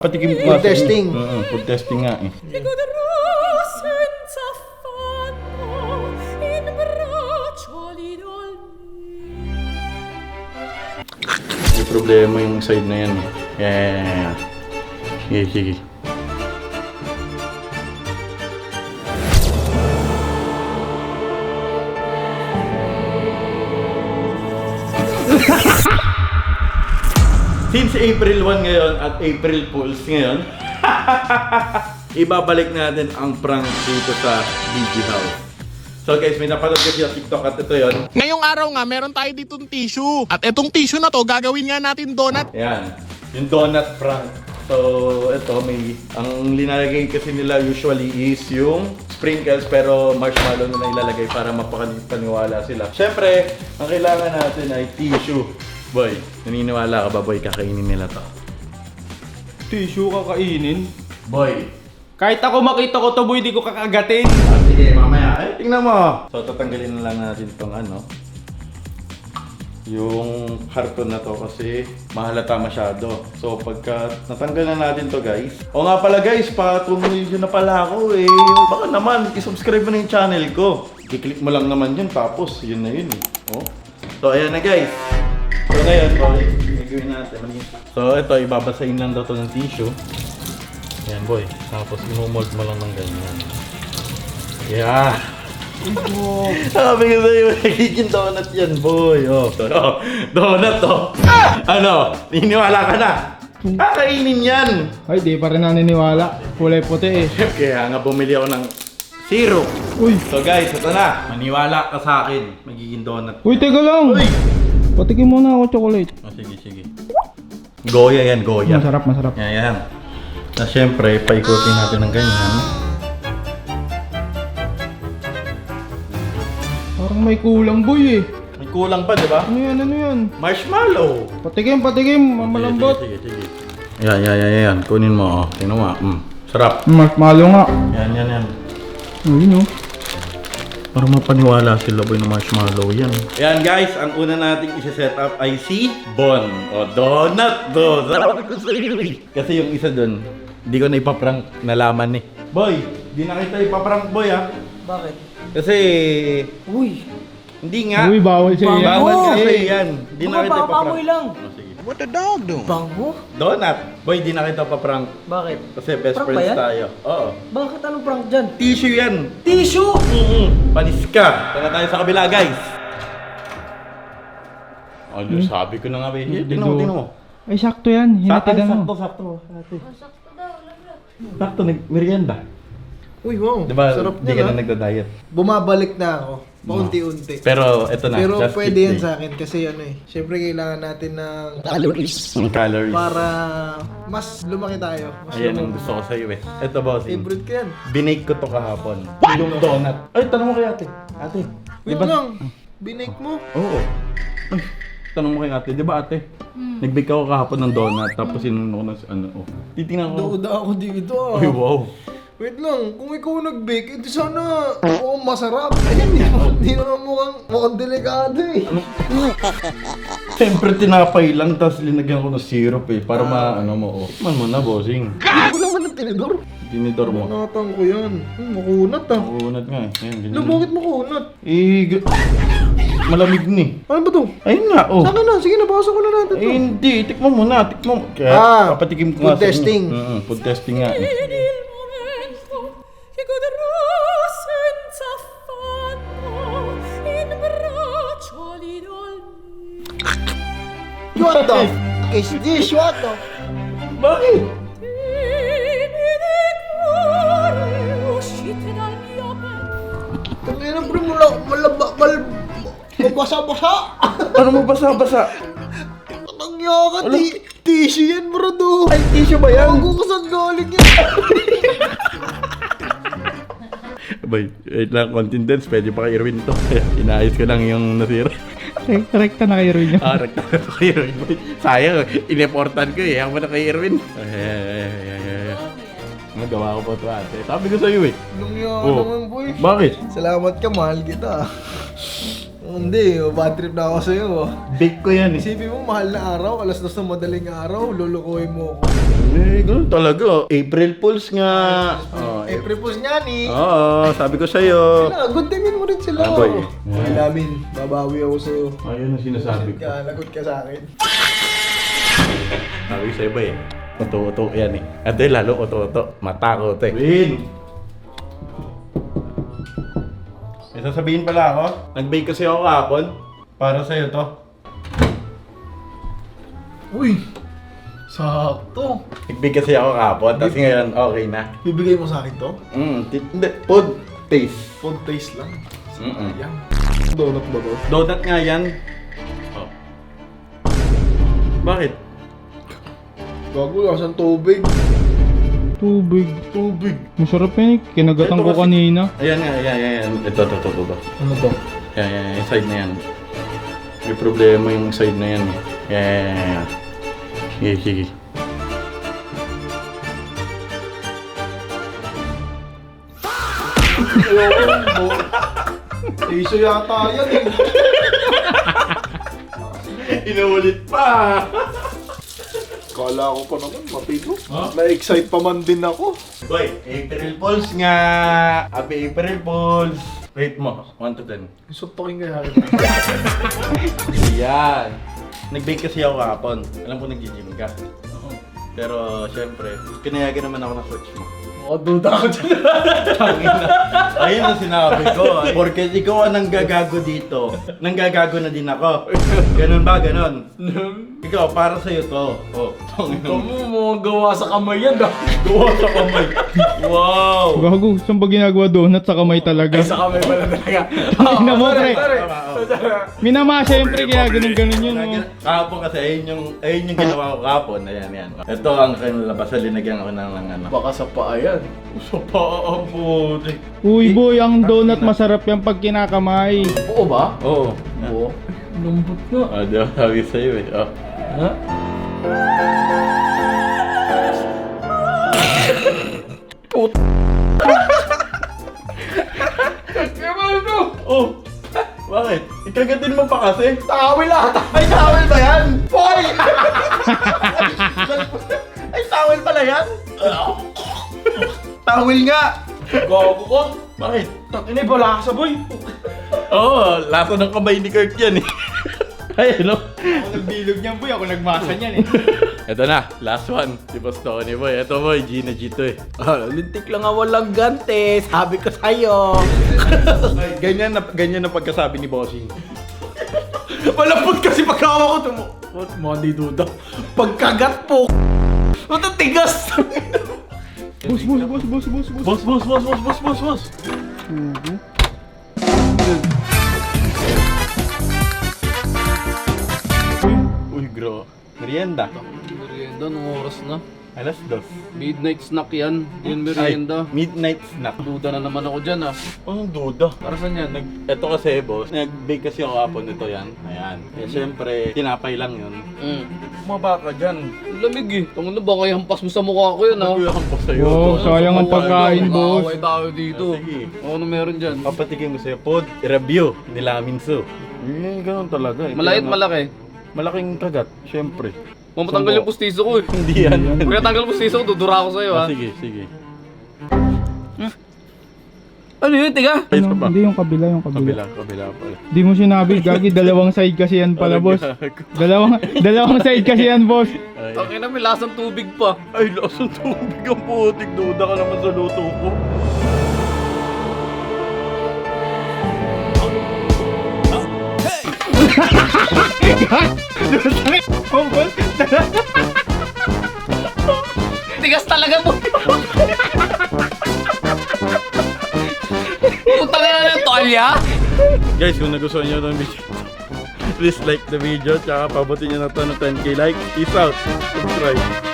Patikim ko Food testing. Food testing nga eh. May problema yung side na yan. Yeah. Sige, sige. Since April 1 ngayon at April Fools ngayon, ibabalik natin ang prank dito sa DG House. So guys, may napanood kasi sa TikTok at ito yun. Ngayong araw nga, meron tayo ditong tissue. At itong tissue na to, gagawin nga natin donut. Ayan, yung donut prank. So ito, ang linalagay kasi nila usually is yung sprinkles pero marshmallow na ilalagay para mapaniwala sila. Siyempre, ang kailangan natin ay tissue. Boy, naniniwala ka ba boy, kakainin nila to? Tissue kakainin? Boy, Kahit ako makita ko to boy, di ko kakagatin. sige, mamaya. Ay, tingnan mo. So, tatanggalin na lang natin itong yung karton na to kasi mahalata masyado. So, pagka natanggal na natin to guys. O nga pala guys, patuloy nyo na pala ako eh. Baka naman, isubscribe mo na yung channel ko. I-click mo lang naman yun, tapos yun na yun eh. Oh. So, ayan na guys. So, ngayon, gagawin natin. So, ito, ibabasahin lang daw to ng tissue. Ayan boy, tapos inumold mo lang ng ganyan. Yeah! Sabi ko sa'yo, nagiging donut yan boy. Oh, donut to. Ano? Niniwala ka na? Kakainin yan! Ay, di pa rin naniniwala. Kulay puti eh. Kaya nga bumili ako ng syrup. Uy! So guys, ito na. Maniwala ka sa akin. Magiging donut. Uy, teka lang! Uy! Patikin muna ako chocolate. Oh, sige, sige. Goya yan, Goya. Masarap, masarap. Yan, yan. Na syempre, paikutin natin ng ganyan. Parang may kulang boy eh. May kulang pa, di ba? Ano yan, ano yan? Marshmallow! Patikim, patikim. Malambot. Sige, sige, sige. Yan, yan, yan, yan. Kunin mo, oh. Tingnan mo, sarap. Marshmallow nga. Yan, yan, yan. Ayun oh. Para mapaniwala sila boy ng marshmallow yan. Yan guys, ang una nating isa-set up ay si Bon. O, donut do. Kasi yung isa dun, hindi ko na ipaprank, nalaman eh. Boy, di na kita ipaprank boy ah. Bakit? Kasi, Uy! hindi nga. Uy, bawal siya yan. Bawal Bango! kasi yan. Di na kita Baka ipaprank. baboy lang. Oh, sige. Bango? Donut. Boy, di na kita paprank. Bakit? Kasi best Prank ba friends yan? tayo. Oo. Bakit anong prank dyan? Tissue yan. Tissue! Panis ka. Tara tayo sa kabila, guys. Ano, sabi ko na nga, baby. Tingnan mo, tingnan mo. Ay, sakto yan. Hinatigan mo. Sakto. Sakto, nag-merienda. Uy, wow. Diba, Sarap di ka niya, na nagda-diet. Bumabalik na ako. Paunti-unti. Pero, eto na. Pero just pwede cheat yan day. sa akin kasi ano eh. Siyempre kailangan natin ng Calories. para mas lumaki tayo. Mas Ayan ang lumaki. gusto ko sa'yo eh. Eto, bossing. Favorite ko yan. Binake ko to kahapon. Yung donut. Ay, tanong mo kay ate. Ate, di Wait ba? lang. Binake mo. Oo. Ay, tanong mo kay ate. Di ba ate? Nagbake ako kahapon ng donut. Tapos inuno ko ng oh. Titingnan ko. Duda ako dito ah. Ay, wow. Wait lang. Kung ikaw nag-bake, edi sana mukhang masarap. Hindi naman mukhang delikado eh. Siyempre tinapay lang, tapos linagyan ko ng syrup eh, para maano mo, oh. Man mo na, bossing. Hindi ko naman ang tinidor. Tinidor mo. Manatang ko yan. Makunat ah. Makunat nga eh. Ayan, ganyan. Lo, bakit makunat? Malamig ni. Ano ba to? Ayun nga, oh. Saka na, sige nabasa ko na natin to. Eh, hindi, tikman mo na, tikman mo. Kaya, papatikim ko nga food sa inyo. testing. Food testing nga eh. What the f*** is this? What the f***? Bakit? Tangina bro, mabasa-basa. Ano mo basa-basa? Tangya ka, tissue yan bro do. Ay, tissue ba yan? Bago ko saan galing yan. Bay, wait lang, contenders, pwede pa kay Irwin to. Inaayos ko lang yung nasira. Rekta na kayo rin yun. Rekta na to kay Irwin. Sayang, ineportan ko eh. Ako na kay Irwin. Magawa ko pa ito ate. Sabi ko sa'yo eh. Tangya ka Oh. naman boy. Bakit? Salamat ka, mahal kita. Hindi, bad trip na ako sa'yo. Bake ko yan eh. Isipin mo, mahal na araw, alas 2 ng madaling araw, lulukuhin mo ako. Eh, ganun talaga. April Fools nga. Oh, April Fools nga ni. Oo, sabi ko sa'yo. Good timin mo rin sila. Ah, boy. Boy namin, babawi ako sa'yo. Ayun ang sinasabi ko. Lagot ka sa akin. Sabi ko sa'yo ba eh. Uto-uto yan eh. At dahil lalo uto-uto. Matakot eh. Win! May sasabihin pala ako. Nag-bake kasi ako kahapon. Para sa'yo to. Uy, sakto. Nag-bake kasi ako kahapon. Tapos ngayon okay na. Bibigay mo sa akin to? Hindi. Food. Taste. Food taste lang. Mm-mm. Donut ba to? Donut nga yan. Oh. Bakit? Gago, lasan tubig. Tubig. Tubig. Masarap yan eh. Kinagatan Ito ko kasi- kanina. Ayan nga, ayan. Ito. Ano to? Yan, yung side na yan. May problema yung side na yan. Yan. Sige. Iso yata yan eh. Inuulit pa! Kala ko pa naman, mapito. Na-excite pa man din ako. Boy, April Fools nga! Happy April Fools! Rate mo, 1 to 10. Gusto pakinggan. Yan! Nag-bake kasi ako kahapon. Alam ko nag-gym ka. Pero syempre, pinayagan naman ako ng coach mo. Duda ako dyan. Ayun ang sinabi ko. Porket ikaw ang nanggagago dito, nanggagago na din ako. Ganun ba? Ganon. Ikaw, para sa'yo to. Oh, Mo gawa sa kamay yan ah. gawa sa kamay. Wow! Gago, saan ba ginagawa donut sa kamay talaga? Sa kamay pala talaga. Tingnan mo, pre. Tama, oh. Minama, syempre, kaya ganun yun. Oh. Kahapon kasi, ayun yung ginawa ko kahapon. Ayan. Ito ang kinalabas. Linagyan ako ng ano. Baka sa paa yan. Sa paa po. Uy boy, ang donut masarap yan pag kinakamay. Oo ba? Oo. Oo. Lambot nga. Ah, di ba sabi sa'yo eh. Oh. Ha? Oh! Bakit? Ikagatin mo pa kasi? Tawil ata. Ay, towel ba yan? Boy! Ay, towel pala yan? Towel nga! Gago ko. Bakit? Takinay bala ka sa boy. Oo, laso ng kamay ni Kurt yan eh. Ay, ano? Ako nagbilog niyan boy, ako nagmasa niyan eh. Ito na, last one. Si Boss Tony Boy. Ito boy, Gina G to eh. Lintik lang nga walang gante. Sabi ko sa'yo. Ganyan na pagkasabi ni Bossing. Malambot kasi pagkawa ko tumo. What? Mga di duda. Pagkagat po. Matatigas. Boss. Uy, bro. Merienda. Merienda, anong oras na? Alas 2. Midnight snack yan. Yun merienda. Midnight snack. Duda na naman ako dyan ah. Anong duda? Para saan yan? Ito kasi, boss, nag-bake kasi ako hapon nito yan. Ayan. Eh, syempre, tinapay lang yun. Bumaba ka dyan. Lamig eh. Tungkol na baka hampas mo sa mukha ko yun ah. Nagkuyakan pa sa'yo. Oh, sayang ang pagkain, boss. Makakaway tayo dito. Sige. Ano meron dyan? Papatikin ko sa'yo, pod, review, nilaminso. Ganun talaga. Malait malaki. Malaking kagat, syempre. Mamatanggal yung pustiso ko eh. Hindi yan. Kaya tanggal yung pustiso ko, dudura ako sa'yo ah. Sige. Ano yun, tiga? Ay, Ano, pa. hindi yung kabila. Kabila pala. Di mo sinabi, gagi, dalawang side kasi yan pala, boss. Dalawang side kasi yan, boss. Ay, Ang ina, may lasang tubig pa. ay lasang tubig ang putik. Duda ka naman sa luto ko. Tigas talaga mo. Putang ina ng tolya. Guys, kung nagustuhan nyo itong video, please like the video, tsaka pabutin nyo na to ng 10k like. Peace out. Subscribe.